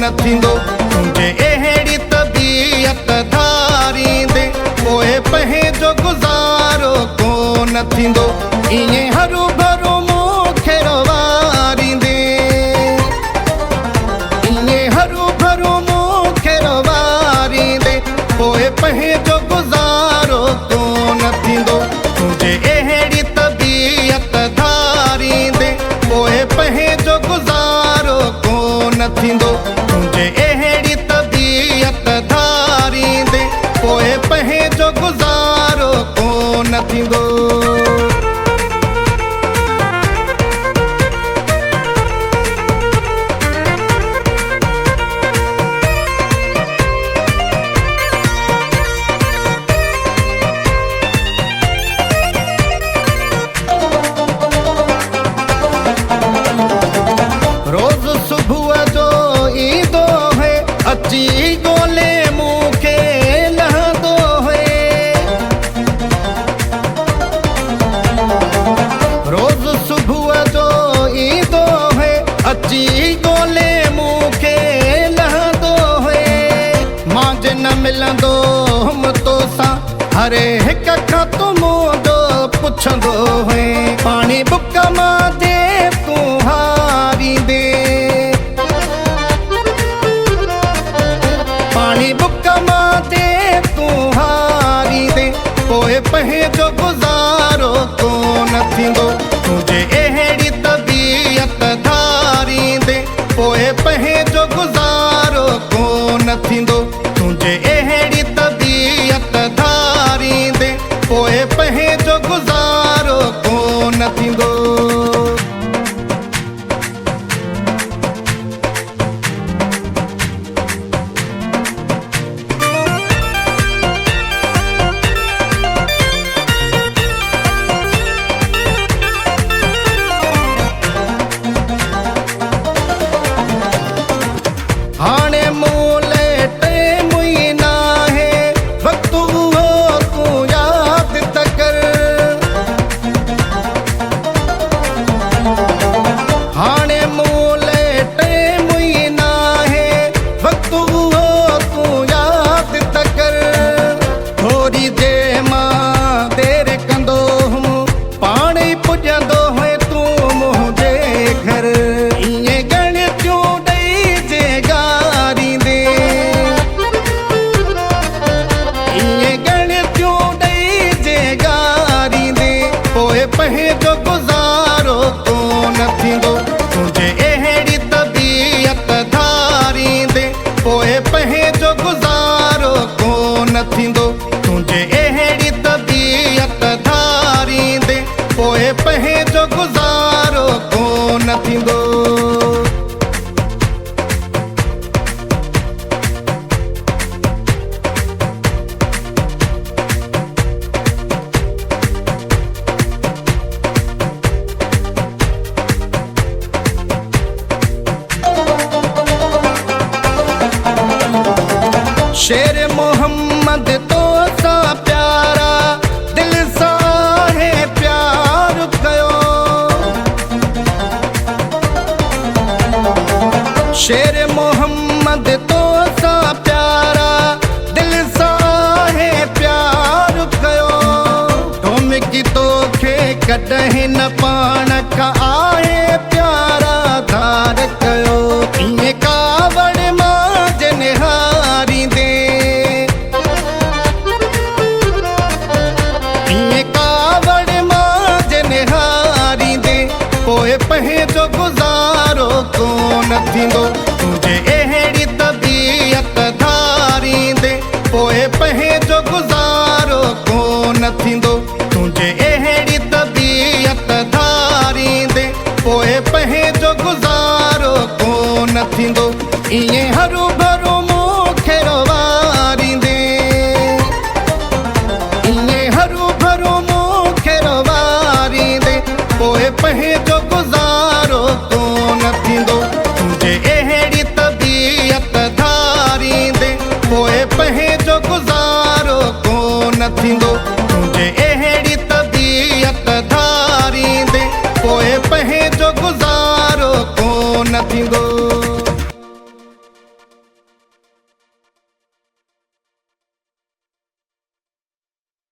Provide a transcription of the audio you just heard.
न थींदो तुंहिंजे अहिड़ी तबीअत धारींदे पोइ पंहिंजो गुज़ारो कोन थींदो। ईअं हरू भरू मूंखे रवारींदे, ईअं हरू भरू मूंखे रवारींदे पोइ पंहिंजो गुज़ारो कोन थींदो तुंहिंजे अहिड़ी तबीअत धारींदे पोइ पंहिंजो गुज़ारो कोन थींदो तुंहिंजे अहिड़ी तबीअत धारींदे पोइ पंहिंजो गुज़ारो कोन थींदो। रोज़ सुबुह जो ईंदो है अची ॻोल्हे मूंखे लहंदो है। रोज़ सुबुह जो ईंदो है अची ॻोल्हे मूंखे लहंदो है। मां जे न मिलंदो हुअमि तोसां हर हिक खां तूं मुंहिंजो पुछंदो है। पाणी बुक मां दे तूं हारींदे, पाणी बुक मां दे तूं हारींदे पोइ पंहिंजो गुज़ारो कोन थींदो तुंहिंजे अहिड़ी तबीअत धारींदे पोइ पंहिंजो गुज़ारो कोन थींदो तुंहिंजे अहिड़ी तबीअत धारींदे पोइ पंहिंजो गुज़ारो कोन थींदो। हाणे मूं लाइ टेम ई न आहे वक़्तु उहो तूं यादि त कर। हाणे मूं लाइ टेम ई न आहे वक़्तु उहो तूं यादि त कर। थोरी देरि मां देरि कंदो हुउमि पाण ई पुॼंदो हुए तूं मुंहिंजे घर। ईअं ॻणितियूं ॾेई जे गारींदे, ईअं ॻणितियूं ॾेई जे गारींदे पोइ पंहिंजो गुज़ारो कोन थींदो तुंहिंजे अहिड़ी तबीअत धारींदे पोइ पंहिंजो गुज़ारो कोन थींदो तुंहिंजे अहिड़ी तबीअत धारींदे पोइ पंहिंजो गुज़ारो कोन थींदो। शेर मोहम्मद तो सा प्यारा दिल सां है प्यार कयो। शेर मोहम्मद तो सा प्यारा दिल सां है प्यार कयो। धोमकी तोखे कॾहिं न पाण खां आहे प्यारा धार कयो। ईअं कावड़ मां जन हारींदे, ईअं कावड़ मां जन हारींदे पोइ पंहिंजो गुज़ारो कोन थींदो तुंहिंजे अहिड़ी तबीअत धारींदे पोइ पंहिंजो गुज़ारो कोन थींदो तुंहिंजे अहिड़ी तबीअत धारींदे पोइ पंहिंजो गुज़ारो कोन थींदो। ईअं हरू भरू मूंखे रवारींदे, ईअं हरू भरू मूंखे रवारींदे पोइ पंहिंजो गुज़ारो कोन थींदो तुंहिंजे अहिड़ी तबीअत धारींदे पोइ पंहिंजो गुज़ारो कोन थींदो तुंहिंजे अहिड़ी तबीअत धारींदे पोइ पंहिंजो गुज़ारो कोन थींदो।